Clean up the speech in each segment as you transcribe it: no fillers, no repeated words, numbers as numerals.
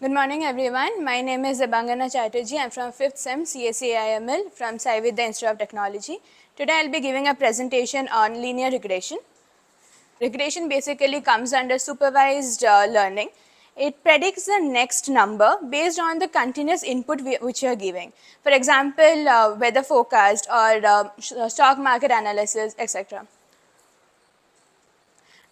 Good morning everyone. My name is Debangana Chatterjee. I am from 5th SEM CSE AIML from Vidhya Institute of Technology. Today I will be giving a presentation on linear regression. Regression basically comes under supervised learning. It predicts the next number based on the continuous input which you are giving. For example, weather forecast or stock market analysis, etc.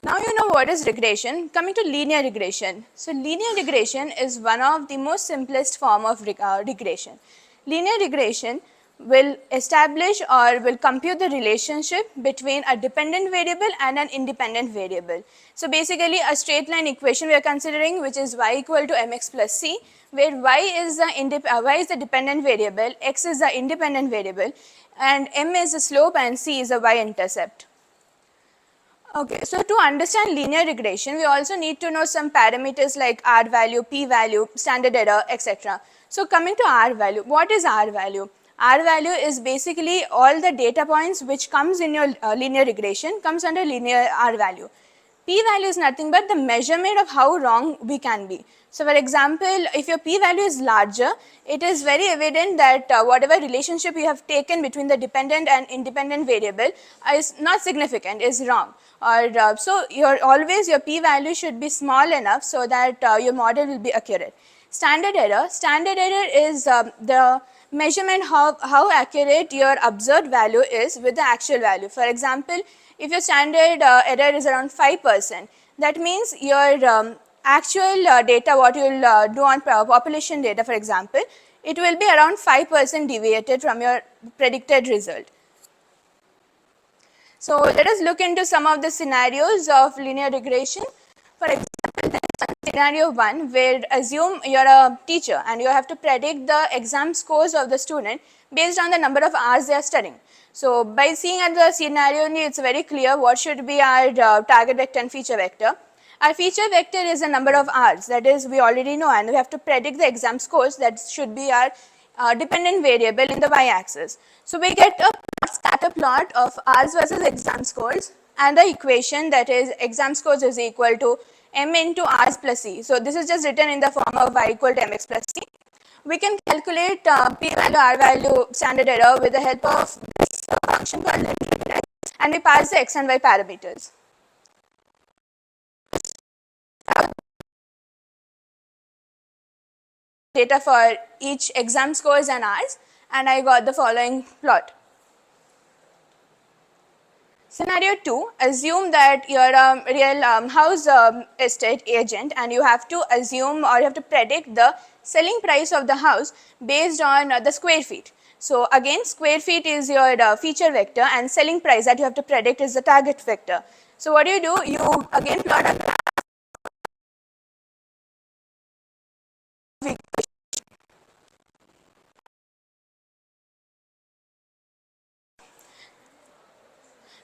Now you know what is regression. Coming to linear regression. So linear regression is one of the most simplest form of regression. Linear regression will establish or will compute the relationship between a dependent variable and an independent variable. So basically a straight line equation we are considering, which is y equal to mx plus c, where y is the dependent variable, x is the independent variable, and m is the slope and c is the y-intercept. Okay, so to understand linear regression, we also need to know some parameters like R value, P value, standard error, etc. So coming to R value, what is R value? R value is basically all the data points which comes in your linear regression comes under linear R value. P value is nothing but the measurement of how wrong we can be. So for example, if your P value is larger, it is very evident that whatever relationship you have taken between the dependent and independent variable is not significant, is wrong. Or so always your P value should be small enough so that your model will be accurate. Standard error is the measurement how accurate your observed value is with the actual value. For example, if your standard error is around 5%, that means your actual data, what you will do on population data, for example, it will be around 5% deviated from your predicted result. So let us look into some of the scenarios of linear regression. For example, scenario 1, where assume you are a teacher and you have to predict the exam scores of the student based on the number of hours they are studying. So by seeing at the scenario, it's very clear what should be our target vector and feature vector. Our feature vector is the number of hours, that is we already know, and we have to predict the exam scores, that should be our dependent variable in the y-axis. So we get a scatter plot of hours versus exam scores, and the equation, that is exam scores is equal to m into hours plus c. So this is just written in the form of y equal to mx plus c. We can calculate p value, r value, standard error with the help of this function called limit, and we pass the x and y parameters. Data for each exam scores and hours, and I got the following plot. Scenario 2, assume that you are a real house estate agent and you have to assume or you have to predict the selling price of the house based on the square feet. So again, square feet is your feature vector and selling price that you have to predict is the target vector. So what do? You again plot a graph.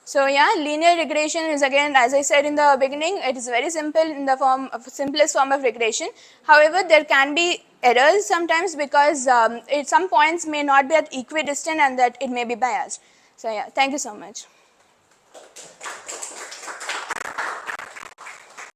So yeah, linear regression is, again, as I said in the beginning, it is very simple in the simplest form of regression. However, there can be errors sometimes because some points may not be at equidistant and that it may be biased. So yeah, thank you so much.